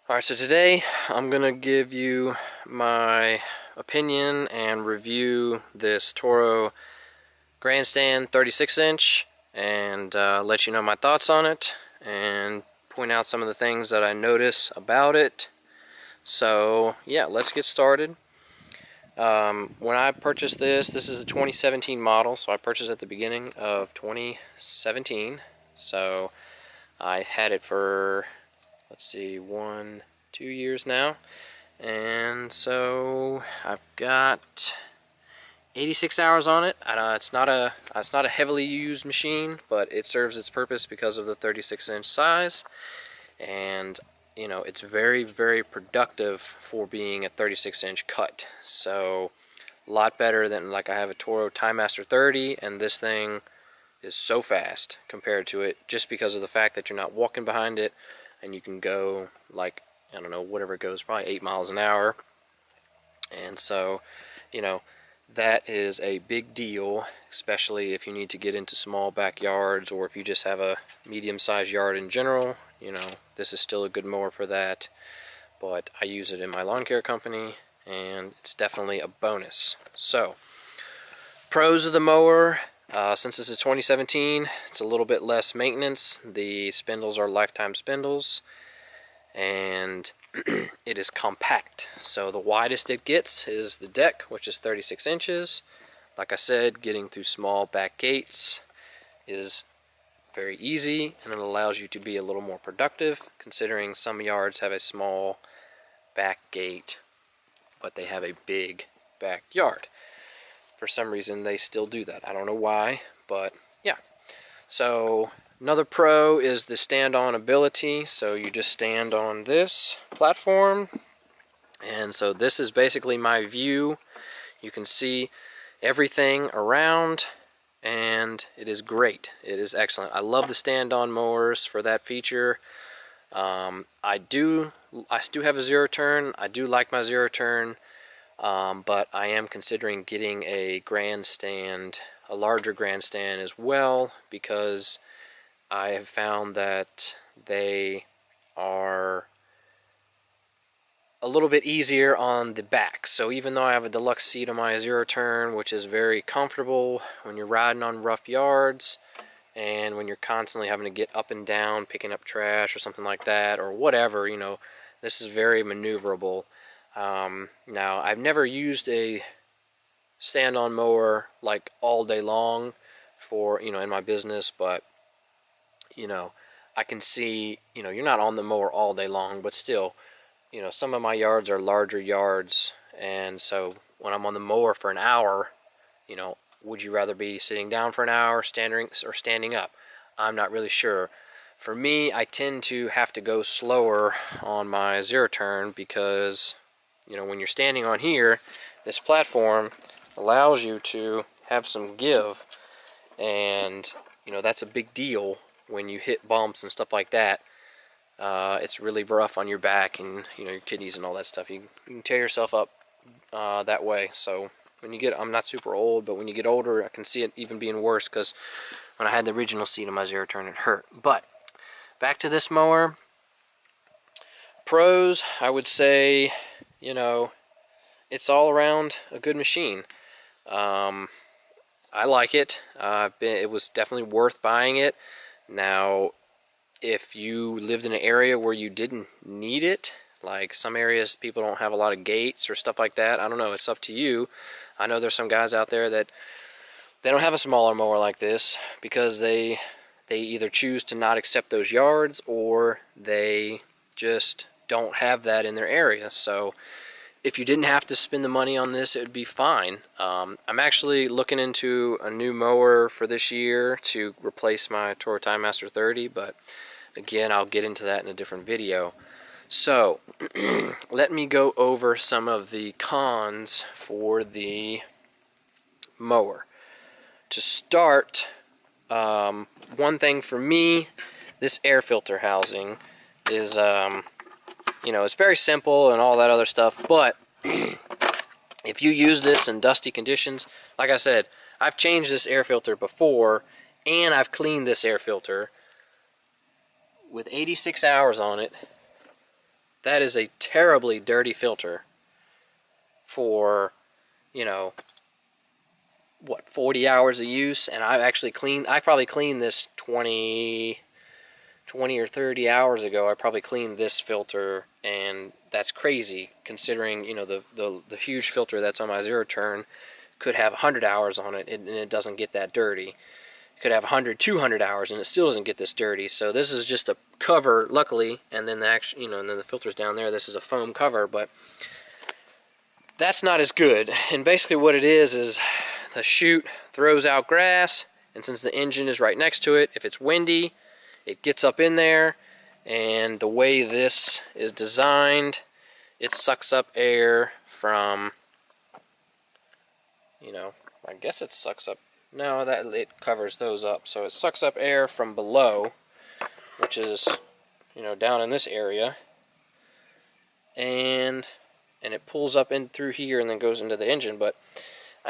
Alright, so today I'm going to give you my opinion and review this Toro Grandstand 36-inch and let you know my thoughts on it and point out some of the things that I notice about it. So yeah, let's get started. When I purchased this is a 2017 model, so I purchased it at the beginning of 2017. So I had it for, let's see, 2 years now, and so I've got 86 hours on it. It's not a heavily used machine, but it serves its purpose because of the 36-inch size, and you know, it's very, very productive for being a 36-inch cut. So a lot better than, like, I have a Toro Master 30, and this thing is so fast compared to it, just because of the fact that you're not walking behind it, and you can go, like, I don't know, whatever it goes, probably 8 miles an hour. And so, you know, that is a big deal, especially if you need to get into small backyards, or if you just have a medium-sized yard in general. You know, this is still a good mower for that, but I use it in my lawn care company, and it's definitely a bonus. So, pros of the mower: since this is 2017, it's a little bit less maintenance. The spindles are lifetime spindles, and it is compact. So the widest it gets is the deck, which is 36 inches. Like I said, getting through small back gates is very easy, and it allows you to be a little more productive, considering some yards have a small back gate, but they have a big backyard. For some reason, they still do that. I don't know why, but yeah. So another pro is the stand-on ability. So you just stand on this platform, and so this is basically my view. You can see everything around, and it is great. It is excellent. I love the stand-on mowers for that feature. I do have a zero turn. I do like my zero turn, but I am considering getting a grandstand, a larger grandstand as well, because I have found that they are a little bit easier on the back. So even though I have a deluxe seat on my zero turn, which is very comfortable when you're riding on rough yards, and when you're constantly having to get up and down picking up trash or something like that, or whatever, you know, this is very maneuverable. Now, I've never used a stand-on mower like all day long for, you know, in my business, but you know, I can see, you know, you're not on the mower all day long, but still, you know, some of my yards are larger yards, and so when I'm on the mower for an hour, you know, would you rather be sitting down for an hour, standing up? I'm not really sure. For me, I tend to have to go slower on my zero turn, because, you know, when you're standing on here, this platform allows you to have some give, and, you know, that's a big deal. When you hit bumps and stuff like that, it's really rough on your back and, you know, your kidneys and all that stuff. You can tear yourself up that way. So when you get, I'm not super old, but when you get older, I can see it even being worse, because when I had the original seat on my zero turn, it hurt. But back to this mower. Pros, I would say, you know, it's all around a good machine. I like it. It was definitely worth buying it. Now, if you lived in an area where you didn't need it, like some areas people don't have a lot of gates or stuff like that, I don't know, it's up to you. I know there's some guys out there that they don't have a smaller mower like this because they either choose to not accept those yards, or they just don't have that in their area. So if you didn't have to spend the money on this, it would be fine. I'm actually looking into a new mower for this year to replace my Toro Master 30, but again, I'll get into that in a different video. So let me go over some of the cons for the mower. To start, one thing for me, this air filter housing is you know, it's very simple and all that other stuff, but if you use this in dusty conditions, like I said, I've changed this air filter before, and I've cleaned this air filter with 86 hours on it. That is a terribly dirty filter for, you know, what, 40 hours of use. And I probably cleaned this 20 or 30 hours ago. I probably cleaned this filter, and that's crazy considering, you know, the huge filter that's on my zero turn could have 100 hours on it, and it doesn't get that dirty. It could have 100, 200 hours, and it still doesn't get this dirty. So this is just a cover, luckily, and then and then the filter's down there. This is a foam cover, but that's not as good. And basically what it is the chute throws out grass, and since the engine is right next to it, if it's windy, it gets up in there, and the way this is designed, it sucks up air from, you know, I guess it sucks up, no, that it covers those up. So it sucks up air from below, which is, you know, down in this area, and it pulls up in through here and then goes into the engine. But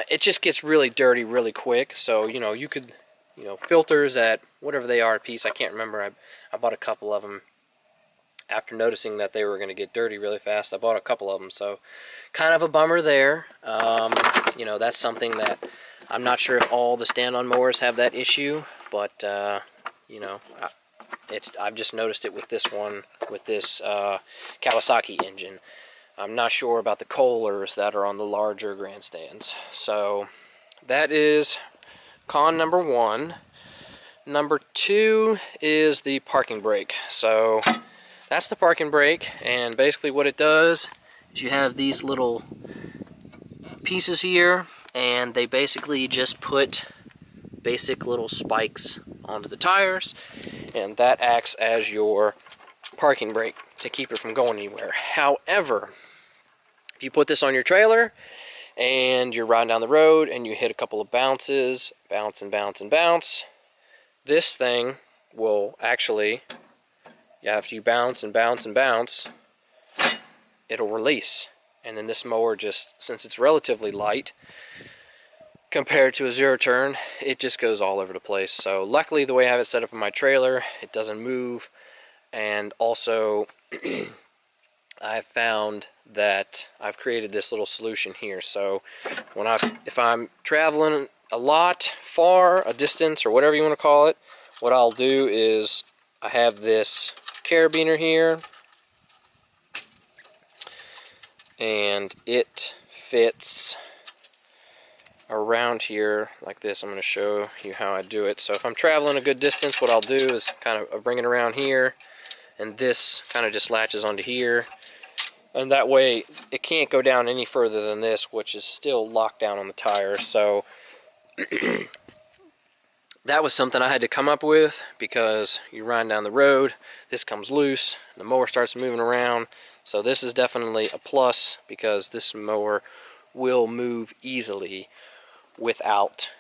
it just gets really dirty really quick. So, you know, you could, you know, filters at whatever they are a piece, I can't remember. I bought a couple of them after noticing that they were going to get dirty really fast. I bought a couple of them, so kind of a bummer there. You know, that's something that I'm not sure if all the stand-on mowers have that issue, but you know, I've just noticed it with this one, with this Kawasaki engine. I'm not sure about the Kohlers that are on the larger grandstands. So that is con number one. Number two is the parking brake. So that's the parking brake, and basically what it does is you have these little pieces here, and they basically just put basic little spikes onto the tires, and that acts as your parking brake to keep it from going anywhere. However, if you put this on your trailer and you're riding down the road and you hit a couple of bounces, bounce and bounce and bounce, this thing will actually, after you bounce and bounce and bounce, it'll release. And then this mower just, since it's relatively light compared to a zero turn, it just goes all over the place. So luckily the way I have it set up in my trailer, it doesn't move. And also I've found that I've created this little solution here. So if I'm traveling a lot, far, a distance, or whatever you want to call it, what I'll do is I have this carabiner here, and it fits around here like this. I'm going to show you how I do it. So if I'm traveling a good distance, what I'll do is kind of bring it around here, and this kind of just latches onto here, and that way it can't go down any further than this, which is still locked down on the tire. So that was something I had to come up with, because you're riding down the road, this comes loose, the mower starts moving around. So this is definitely a plus, because this mower will move easily without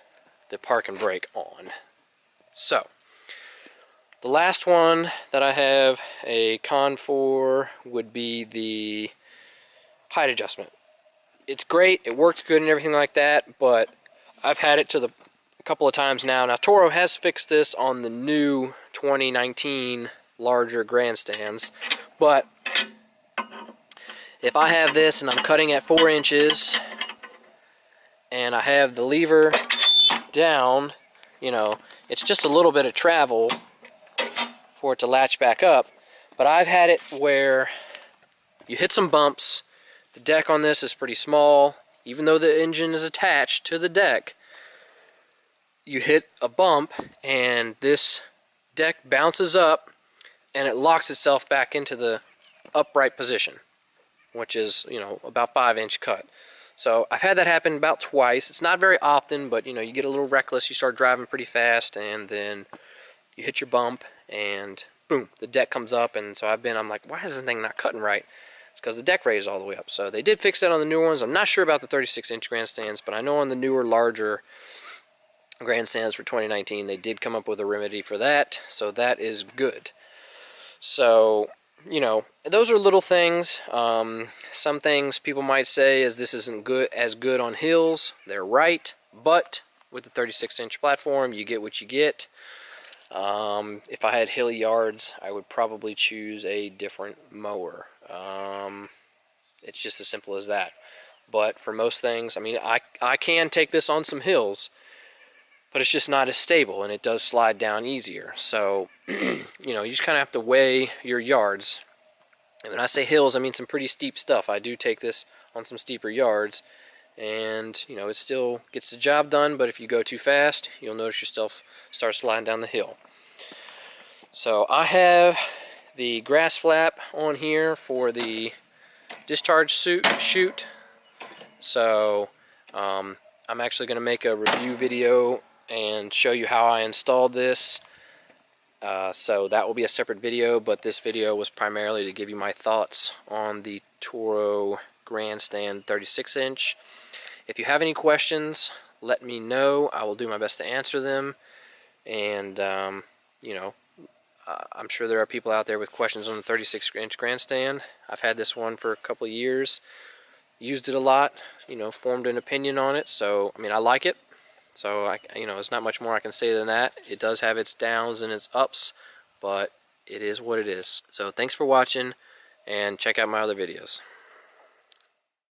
the parking brake on. So the last one that I have a con for would be the height adjustment. It's great, it works good and everything like that, but I've had it a couple of times now. Now Toro has fixed this on the new 2019 larger grandstands, but if I have this and I'm cutting at 4 inches and I have the lever down, you know, it's just a little bit of travel for it to latch back up. But I've had it where you hit some bumps, the deck on this is pretty small, even though the engine is attached to the deck, you hit a bump and this deck bounces up and it locks itself back into the upright position, which is, you know, about 5-inch cut. So I've had that happen about twice. It's not very often, but you know, you get a little reckless, you start driving pretty fast, and then you hit your bump and boom, the deck comes up. And so I'm like, why is this thing not cutting right? It's because the deck raised all the way up. So they did fix that on the new ones. I'm not sure about the 36-inch grandstands, but I know on the newer, larger grandstands for 2019, they did come up with a remedy for that. So that is good. So, you know, those are little things. Some things people might say is this isn't as good on hills. They're right, but with the 36-inch platform, you get what you get. If I had hilly yards, I would probably choose a different mower. It's just as simple as that. But for most things, I mean, I can take this on some hills, but it's just not as stable, and it does slide down easier. So, you know, you just kind of have to weigh your yards. And when I say hills, I mean some pretty steep stuff. I do take this on some steeper yards, and, you know, it still gets the job done, but if you go too fast, you'll notice yourself start sliding down the hill. So I have the grass flap on here for the discharge chute. So I'm actually going to make a review video and show you how I installed this. So that will be a separate video, but this video was primarily to give you my thoughts on the Toro Grandstand 36-inch. If you have any questions, let me know. I will do my best to answer them. And, you know, I'm sure there are people out there with questions on the 36-inch Grandstand. I've had this one for a couple of years, used it a lot, you know, formed an opinion on it. So, I mean, I like it. So, you know, there's not much more I can say than that. It does have its downs and its ups, but it is what it is. So, thanks for watching, and check out my other videos.